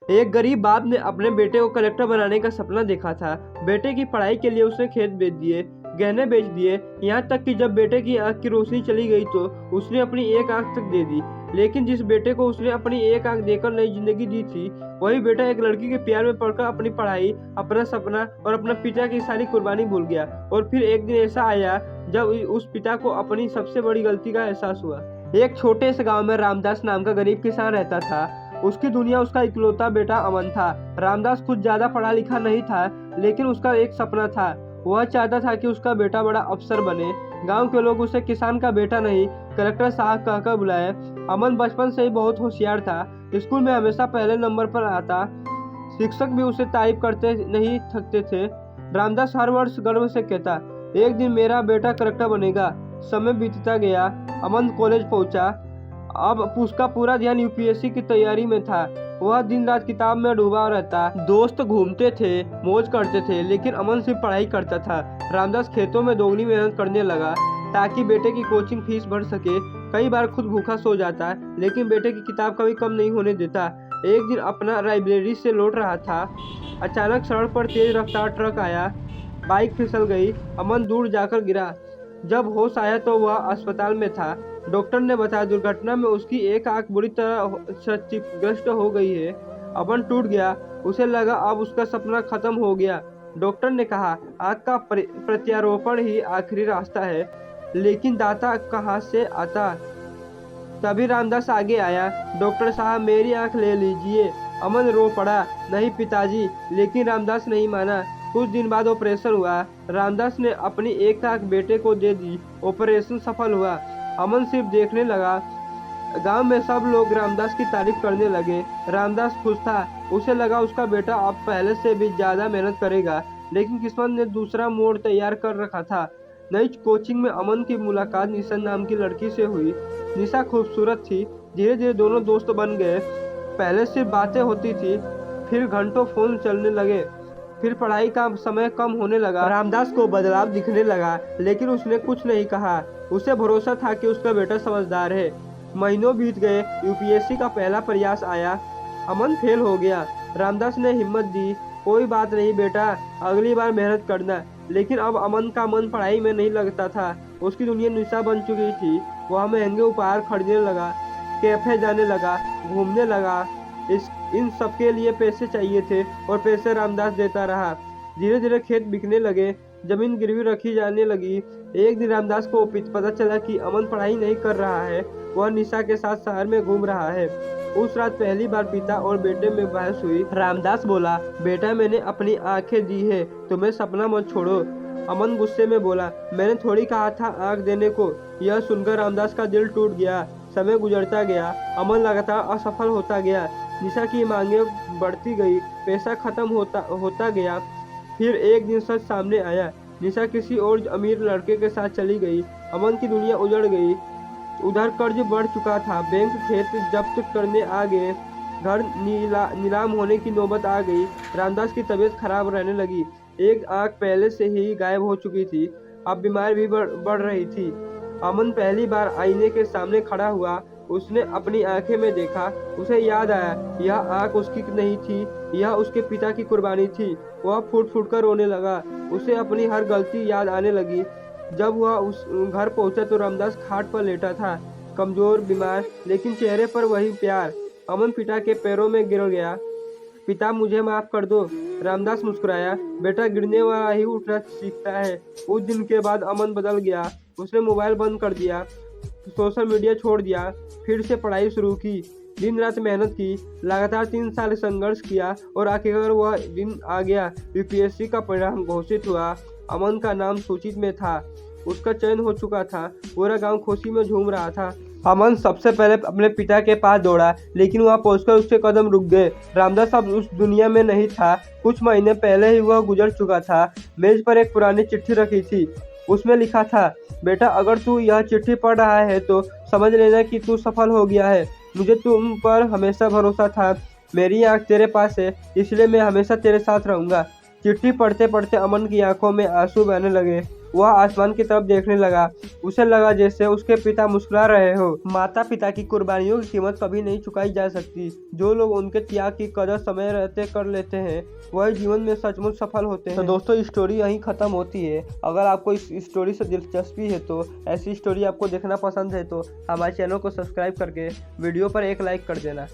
एक गरीब बाप ने अपने बेटे को कलेक्टर बनाने का सपना देखा था। बेटे की पढ़ाई के लिए उसने खेत बेच दिए, गहने बेच दिए, यहाँ तक कि जब बेटे की आंख की रोशनी चली गई तो उसने अपनी एक आंख तक दे दी। लेकिन जिस बेटे को उसने अपनी एक आंख देकर नई जिंदगी दी थी, वही बेटा एक लड़की के प्यार में पड़कर अपनी पढ़ाई, अपना सपना और अपना पिता की सारी कुर्बानी भूल गया। और फिर एक दिन ऐसा आया जब उस पिता को अपनी सबसे बड़ी गलती का एहसास हुआ। एक छोटे से गाँव में रामदास नाम का गरीब किसान रहता था। उसकी दुनिया उसका इकलौता बेटा अमन था। रामदास खुद ज्यादा पढ़ा लिखा नहीं था, लेकिन उसका एक सपना था। वह चाहता था कि उसका बेटा बड़ा अफसर बने। गांव के लोग उसे किसान का बेटा नहीं, कलेक्टर साहब कहकर बुलाए। अमन बचपन से ही बहुत होशियार था। स्कूल में हमेशा पहले नंबर पर आता। शिक्षक भी उसे तारीफ करते नहीं थकते थे। रामदास हर वर्ष गर्व से कहता, एक दिन मेरा बेटा कलेक्टर बनेगा। समय बीतता गया। अमन कॉलेज पहुंचा। अब उसका पूरा ध्यान यूपीएससी की तैयारी में था। वह दिन रात किताब में डूबा रहता। दोस्त घूमते थे, मौज करते थे, लेकिन अमन सिर्फ पढ़ाई करता था। रामदास खेतों में दोगुनी मेहनत करने लगा ताकि बेटे की कोचिंग फीस भर सके। कई बार खुद भूखा सो जाता, लेकिन बेटे की किताब कभी कम नहीं होने देता। एक दिन अपना लाइब्रेरी से लौट रहा था, अचानक सड़क पर तेज रफ्तार ट्रक आया। बाइक फिसल गई। अमन दूर जाकर गिरा। जब होश आया तो वह अस्पताल में था। डॉक्टर ने बताया दुर्घटना में उसकी एक आंख बुरी तरह क्षतिग्रस्त हो गई है। अमन टूट गया। उसे लगा अब उसका सपना खत्म हो गया। डॉक्टर ने कहा, आंख का प्रत्यारोपण ही आखिरी रास्ता है, लेकिन दाता कहाँ से आता। तभी रामदास आगे आया। डॉक्टर साहब, मेरी आंख ले लीजिए। अमन रो पड़ा, नहीं पिताजी। लेकिन रामदास नहीं माना। कुछ दिन बाद ऑपरेशन हुआ। रामदास ने अपनी एक आंख बेटे को दे दी। ऑपरेशन सफल हुआ। अमन सिर्फ देखने लगा। गांव में सब लोग रामदास की तारीफ करने लगे। रामदास खुश था। उसे लगा उसका बेटा अब पहले से भी ज्यादा मेहनत करेगा। लेकिन किस्मत ने दूसरा मोड़ तैयार कर रखा था। नई कोचिंग में अमन की मुलाकात निशा नाम की लड़की से हुई। निशा खूबसूरत थी। धीरे धीरे दोनों दोस्त बन गए। पहले सिर्फ बातें होती थी, फिर घंटों फोन चलने लगे। फिर पढ़ाई का समय कम होने लगा। रामदास को बदलाव दिखने लगा, लेकिन उसने कुछ नहीं कहा। उसे भरोसा था कि उसका बेटा समझदार है। महीनों बीत गए। यूपीएससी का पहला प्रयास आया। अमन फेल हो गया। रामदास ने हिम्मत दी, कोई बात नहीं बेटा, अगली बार मेहनत करना। लेकिन अब अमन का मन पढ़ाई में नहीं लगता था। उसकी दुनिया निशा बन चुकी थी। वह महंगे उपहार खरीदने लगा, कैफे जाने लगा, घूमने लगा। इन सब के लिए पैसे चाहिए थे और पैसे रामदास देता रहा। धीरे धीरे खेत बिकने लगे, जमीन गिरवी रखी जाने लगी। एक दिन रामदास को पता चला कि अमन पढ़ाई नहीं कर रहा है, वह निशा के साथ शहर में घूम रहा है। उस रात पहली बार पिता और बेटे में बहस हुई। रामदास बोला, बेटा मैंने अपनी आंखें दी है, तुम्हें सपना मत छोड़ो। अमन गुस्से में बोला, मैंने थोड़ी कहा था आंख देने को। यह सुनकर रामदास का दिल टूट गया। समय गुजरता गया। अमन लगातार असफल होता गया। निशा की मांगे बढ़ती गई, पैसा खत्म होता गया। फिर एक दिन सच सामने आया। निशा किसी और अमीर लड़के के साथ चली गई। अमन की दुनिया उजड़ गई। उधर कर्ज बढ़ चुका था। बैंक खेत जब्त करने आ गए। घर नीलाम होने की नौबत आ गई। रामदास की तबीयत खराब रहने लगी। एक आंख पहले से ही गायब हो चुकी थी, अब बीमारी भी बढ़ रही थी। अमन पहली बार आईने के सामने खड़ा हुआ। उसने अपनी आंखें में देखा। उसे याद आया, यह आंख उसकी नहीं थी, यह उसके पिता की कुर्बानी थी। वह फूट फूट कर रोने लगा। उसे अपनी हर गलती याद आने लगी। जब वह उस घर पहुंचा तो रामदास खाट पर लेटा था, कमजोर, बीमार, लेकिन चेहरे पर वही प्यार। अमन पिता के पैरों में गिर गया। पिता, मुझे माफ कर दो। रामदास मुस्कुराया। बेटा गिरने वाला ही उठना सीखता है। उस दिन के बाद अमन बदल गया। उसने मोबाइल बंद कर दिया, सोशल मीडिया छोड़ दिया, फिर से पढ़ाई शुरू की। दिन रात मेहनत की, लगातार 3 साल संघर्ष किया और आखिरकार वह दिन आ गया। यूपीएससी का परिणाम घोषित हुआ। अमन का नाम सूचित में था। उसका चयन हो चुका था। पूरा गांव खुशी में झूम रहा था। अमन सबसे पहले अपने पिता के पास दौड़ा, लेकिन वहां पहुंचकर उसके कदम रुक गए। रामदास अब उस दुनिया में नहीं था। कुछ महीने पहले ही वह गुजर चुका था। मेज पर एक पुरानी चिट्ठी रखी थी। उसमें लिखा था, बेटा अगर तू यह चिट्ठी पढ़ रहा है तो समझ लेना कि तू सफल हो गया है। मुझे तुम पर हमेशा भरोसा था। मेरी आंख तेरे पास है, इसलिए मैं हमेशा तेरे साथ रहूंगा। चिट्ठी पढ़ते पढ़ते अमन की आंखों में आंसू बहने लगे। वह आसमान की तरफ देखने लगा। उसे लगा जैसे उसके पिता मुस्कुरा रहे हो। माता पिता की कुर्बानियों की कीमत कभी नहीं चुकाई जा सकती। जो लोग उनके त्याग की कदर समय रहते कर लेते हैं वही जीवन में सचमुच सफल होते हैं। तो दोस्तों स्टोरी यहीं खत्म होती है। अगर आपको इस स्टोरी से दिलचस्पी है तो ऐसी स्टोरी आपको देखना पसंद है तो हमारे चैनल को सब्सक्राइब करके वीडियो पर एक लाइक कर देना।